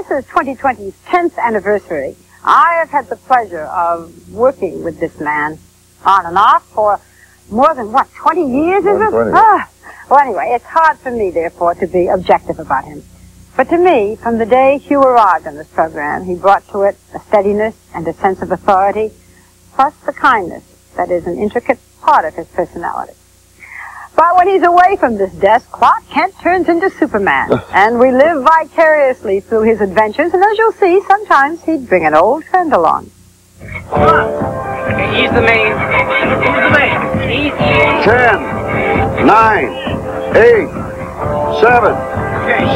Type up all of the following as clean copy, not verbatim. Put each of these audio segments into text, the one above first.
this is 2020's 10th anniversary, I have had the pleasure of working with this man on and off for more than, 20 years, is it? 20. Well, anyway, it's hard for me, therefore, to be objective about him. But to me, from the day Hugh arrived on this program, he brought to it a steadiness and a sense of authority, plus the kindness that is an intricate part of his personality. But when he's away from this desk, Clark Kent turns into Superman, and we live vicariously through his adventures, and as you'll see, sometimes he'd bring an old friend along. Okay, ease the main. Ease the main. Ease. 10, 9, 8, 7,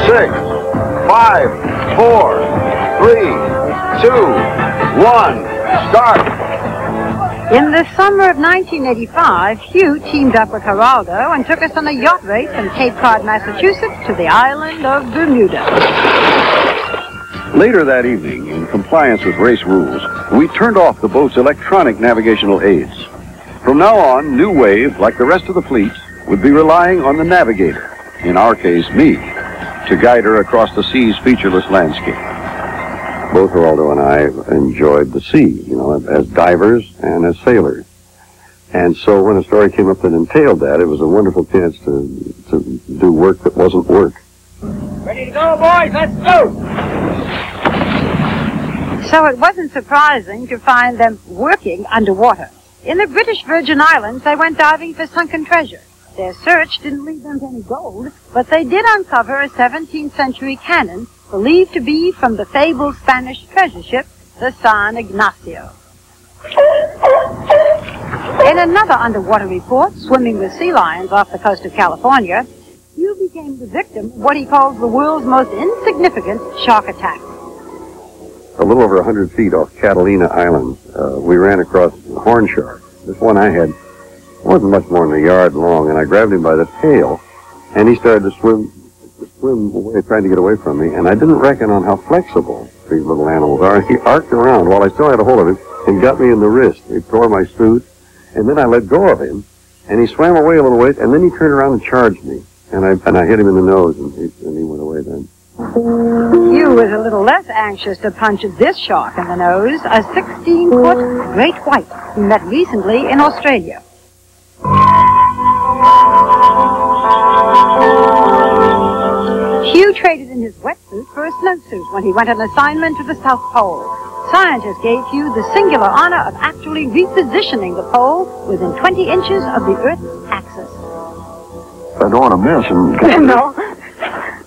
6, 5, 4, 3, 2, 1, start. In the summer of 1985, Hugh teamed up with Geraldo and took us on a yacht race from Cape Cod, Massachusetts to the island of Bermuda. Later that evening, in compliance with race rules, we turned off the boat's electronic navigational aids. From now on, New Wave, like the rest of the fleet, would be relying on the navigator, in our case, me, to guide her across the sea's featureless landscape. Both Geraldo and I enjoyed the sea, as divers and as sailors. And so when a story came up that entailed that, it was a wonderful chance to do work that wasn't work. Ready to go, boys? Let's go! So it wasn't surprising to find them working underwater. In the British Virgin Islands, they went diving for sunken treasure. Their search didn't lead them to any gold, but they did uncover a 17th century cannon believed to be from the fabled Spanish treasure ship, the San Ignacio. In another underwater report, swimming with sea lions off the coast of California, Hugh became the victim of what he calls the world's most insignificant shark attack. A little over 100 feet off Catalina Island, we ran across a horn shark. This one I had wasn't much more than a yard long, and I grabbed him by the tail, and he started to swim away, trying to get away from me, and I didn't reckon on how flexible these little animals are. He arced around while I still had a hold of him and got me in the wrist. He tore my suit, and then I let go of him, and he swam away a little ways, and then he turned around and charged me, and I hit him in the nose, and he went away then. Hugh was a little less anxious to punch this shark in the nose, a 16-foot great white he met recently in Australia. Hugh traded in his wetsuit for a snowsuit when he went on assignment to the South Pole. Scientists gave Hugh the singular honor of actually repositioning the pole within 20 inches of the Earth's axis. I don't want to miss him. No.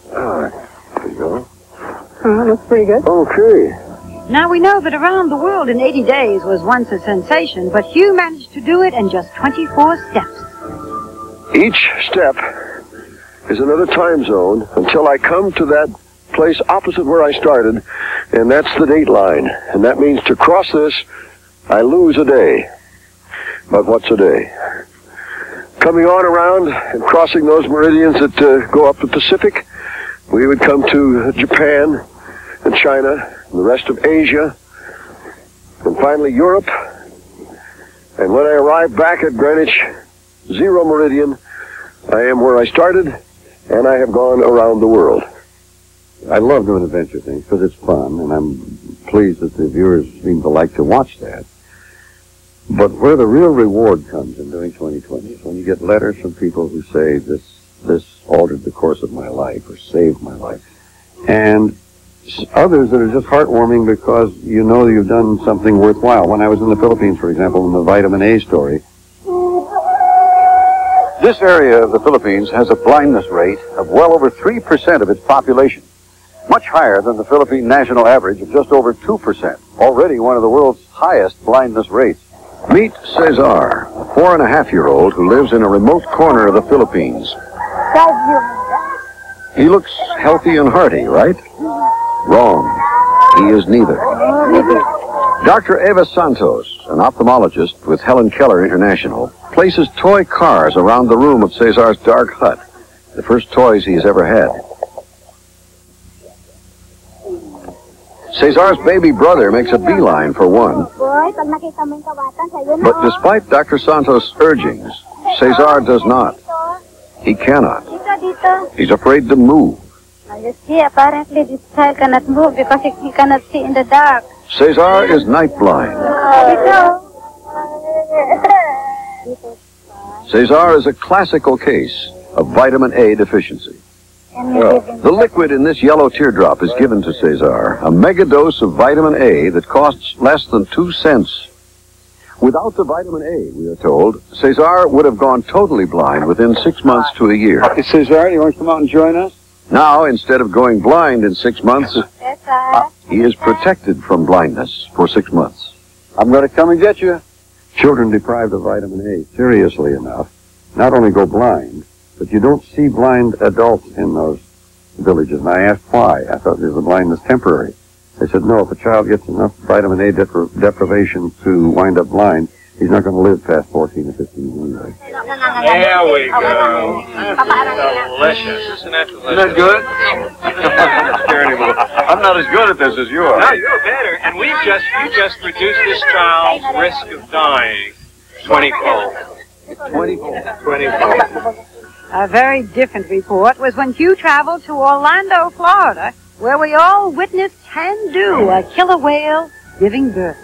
There you go. Looks pretty good. Okay. Now we know that around the world in 80 days was once a sensation, but Hugh managed to do it in just 24 steps. Each step is another time zone until I come to that place opposite where I started, and that's the date line. And that means to cross this, I lose a day. But what's a day? Coming on around and crossing those meridians that go up the Pacific, we would come to Japan and China and the rest of Asia, and finally Europe. And when I arrive back at Greenwich Zero Meridian, I am where I started, and I have gone around the world. I love doing adventure things because it's fun, and I'm pleased that the viewers seem to like to watch that. But where the real reward comes in doing 2020 is when you get letters from people who say this altered the course of my life or saved my life. And others that are just heartwarming because you know you've done something worthwhile. When I was in the Philippines, for example, in the vitamin A story, this area of the Philippines has a blindness rate of well over 3% of its population, much higher than the Philippine national average of just over 2%, already one of the world's highest blindness rates. Meet Cesar, a 4.5-year-old who lives in a remote corner of the Philippines. He looks healthy and hearty, right? Wrong. He is neither. Dr. Eva Santos, an ophthalmologist with Helen Keller International, places toy cars around the room of Cesar's dark hut, the first toys he's ever had. Cesar's baby brother makes a beeline for one. But despite Dr. Santos' urgings, Cesar does not. He cannot. He's afraid to move. You see, apparently this child cannot move because he cannot see in the dark. Cesar is night blind. Cesar is a classical case of vitamin A deficiency. The liquid in this yellow teardrop is given to Cesar, a mega dose of vitamin A that costs less than 2 cents. Without the vitamin A, we are told, Cesar would have gone totally blind within 6 months to a year. Hey, Cesar, you want to come out and join us? Now, instead of going blind in 6 months, he is protected from blindness for 6 months. I'm going to come and get you. Children deprived of vitamin A, seriously enough, not only go blind, but you don't see blind adults in those villages. And I asked why. I thought the blindness temporary. They said, no, if a child gets enough vitamin A deprivation to wind up blind, he's not going to live past 14 or 15 years. There we go. Delicious. Isn't that delicious? Isn't that good? I'm not as good at this as you are. No, you're better. And you just reduced this child's risk of dying 20-fold. 20-fold. A very different report was when Hugh traveled to Orlando, Florida, where we all witnessed Can-Do, a killer whale, giving birth.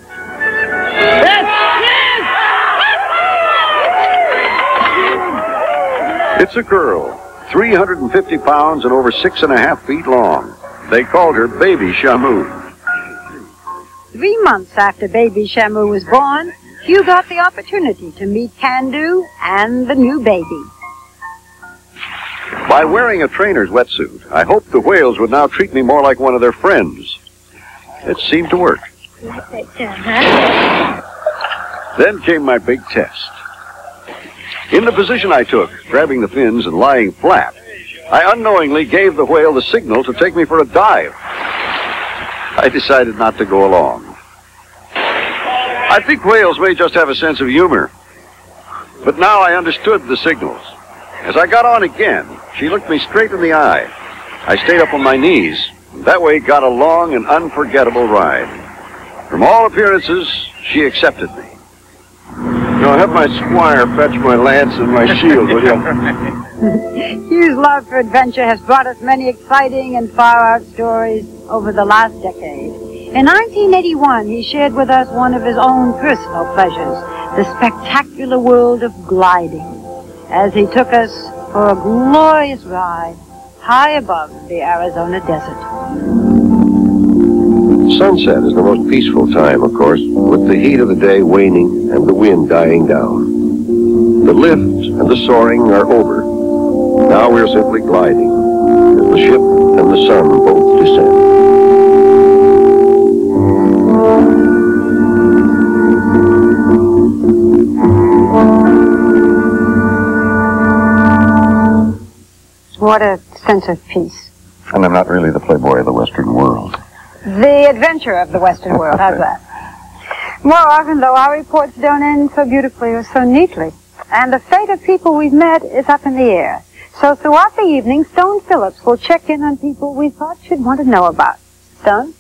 It's a girl, 350 pounds and over 6.5 feet long. They called her Baby Shamu. 3 months after baby Shamu was born, Hugh got the opportunity to meet Can-Do and the new baby. By wearing a trainer's wetsuit, I hoped the whales would now treat me more like one of their friends. It seemed to work. Then came my big test. In the position I took, grabbing the fins and lying flat, I unknowingly gave the whale the signal to take me for a dive. I decided not to go along. I think whales may just have a sense of humor. But now I understood the signals. As I got on again, she looked me straight in the eye. I stayed up on my knees, and that way got a long and unforgettable ride. From all appearances, she accepted me. Now, have my squire fetch my lance and my shield, will you? Hugh's love for adventure has brought us many exciting and far-out stories over the last decade. In 1981, he shared with us one of his own personal pleasures, the spectacular world of gliding, as he took us for a glorious ride high above the Arizona desert. Sunset is the most peaceful time, of course, with the heat of the day waning and the wind dying down. The lift and the soaring are over. Now we're simply gliding as the ship and the sun both descend. What a sense of peace. And I'm not really the playboy of the Western world. The adventure of the Western world, how's that? More often, though, our reports don't end so beautifully or so neatly. And the fate of people we've met is up in the air. So throughout the evening, Stone Phillips will check in on people we thought should want to know about. Stone?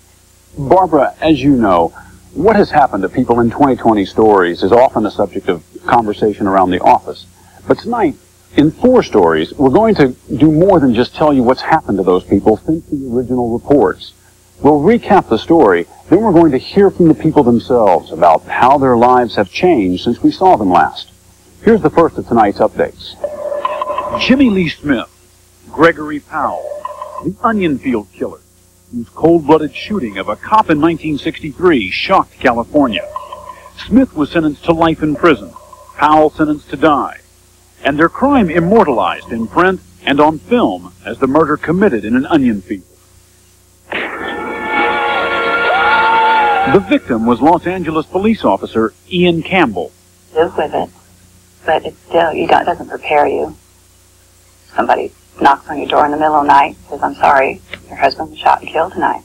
Barbara, as you know, what has happened to people in 2020 stories is often a subject of conversation around the office. But tonight, in 4 stories, we're going to do more than just tell you what's happened to those people since the original reports. We'll recap the story, then we're going to hear from the people themselves about how their lives have changed since we saw them last. Here's the first of tonight's updates. Jimmy Lee Smith, Gregory Powell, the Onion Field killer, whose cold-blooded shooting of a cop in 1963 shocked California. Smith was sentenced to life in prison, Powell sentenced to die, and their crime immortalized in print and on film as the murder committed in an onion field. The victim was Los Angeles police officer Ian Campbell. Live with it, but it's still, it doesn't prepare you. Somebody knocks on your door in the middle of the night, says, "I'm sorry, your husband was shot and killed tonight."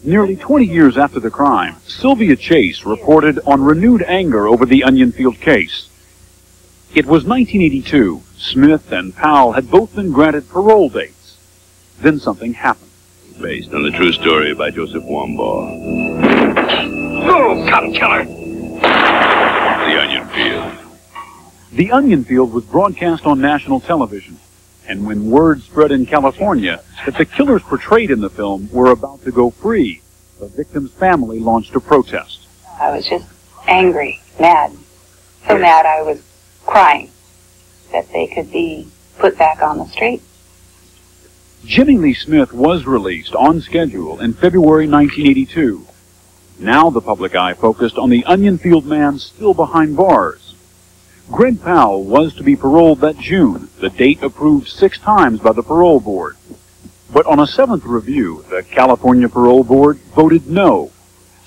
Nearly 20 years after the crime, Sylvia Chase reported on renewed anger over the Onion Field case. It was 1982. Smith and Powell had both been granted parole dates. Then something happened. Based on the true story by Joseph Wambaugh. Oh, cop killer! The Onion Field. The Onion Field was broadcast on national television, And when word spread in California that the killers portrayed in the film were about to go free, the victim's family launched a protest. I was just angry, mad. So mad I was crying that they could be put back on the street. Jimmy Lee Smith was released on schedule in February 1982. Now the public eye focused on the Onion Field man still behind bars. Greg Powell was to be paroled that June, the date approved 6 times by the parole board. But on a 7th review, the California Parole Board voted no,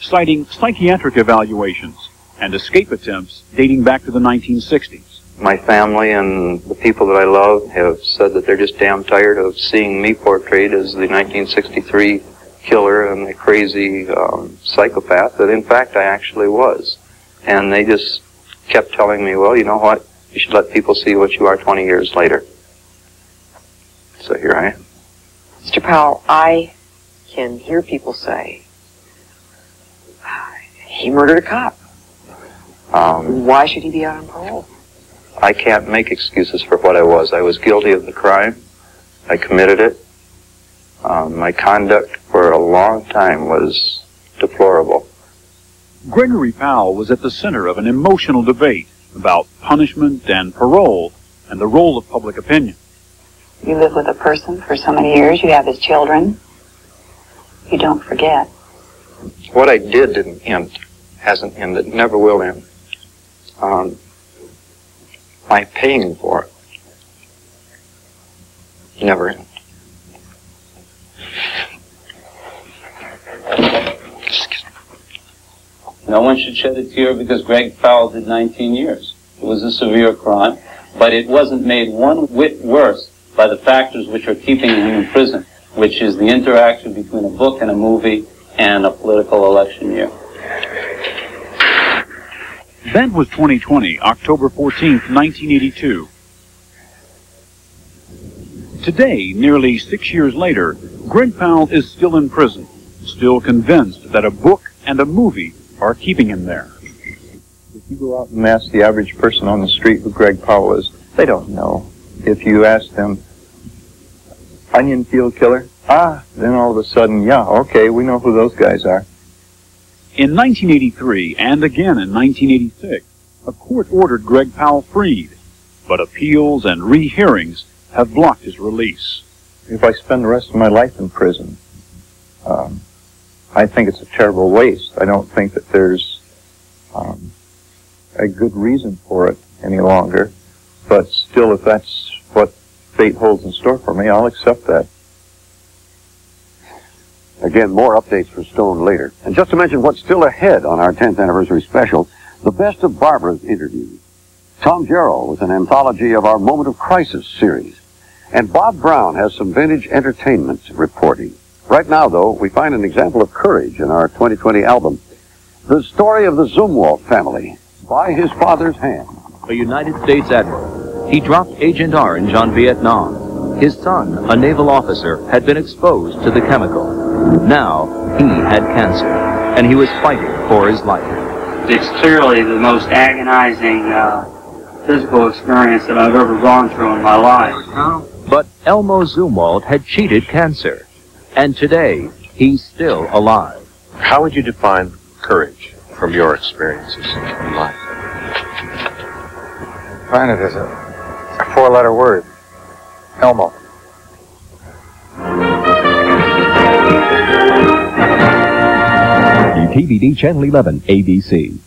citing psychiatric evaluations and escape attempts dating back to the 1960s. My family and the people that I love have said that they're just damn tired of seeing me portrayed as the 1963 killer and the crazy psychopath that in fact I actually was. And they just kept telling me, well, you know what, you should let people see what you are 20 years later. So here I am. Mr. Powell, I can hear people say, he murdered a cop. Why should he be out on parole? I can't make excuses for what I was. I was guilty of the crime. I committed it. My conduct for a long time was deplorable. Gregory Powell was at the center of an emotional debate about punishment and parole and the role of public opinion. You live with a person for so many years, you have his children. You don't forget. What I did didn't end, hasn't ended, never will end. My paying for it never ends. No one should shed a tear because Greg Powell did 19 years. It was a severe crime, but it wasn't made one whit worse by the factors which are keeping him in prison, which is the interaction between a book and a movie and a political election year. That was 2020, October 14th, 1982. Today, nearly 6 years later, Greg Powell is still in prison, still convinced that a book and a movie are keeping him there. If you go out and ask the average person on the street who Greg Powell is, they don't know. If you ask them, Onion Field Killer? Then all of a sudden, yeah, okay, we know who those guys are. In 1983 and again in 1986, a court ordered Greg Powell freed, but appeals and rehearings have blocked his release. If I spend the rest of my life in prison, I think it's a terrible waste. I don't think that there's a good reason for it any longer. But still, if that's what fate holds in store for me, I'll accept that. Again, more updates for Stone later. And just to mention what's still ahead on our 10th anniversary special, the Best of Barbara's interviews. Tom Jarrell with an anthology of our Moment of Crisis series. And Bob Brown has some vintage entertainment reporting. Right now, though, we find an example of courage in our 2020 album. The story of the Zumwalt family, by his father's hand. A United States Admiral. He dropped Agent Orange on Vietnam. His son, a naval officer, had been exposed to the chemical. Now, he had cancer, and he was fighting for his life. It's clearly the most agonizing physical experience that I've ever gone through in my life. But Elmo Zumwalt had cheated cancer, and today, he's still alive. How would you define courage from your experiences in life? Define it as a 4-letter word. Elmo. TVD Channel 11, ABC.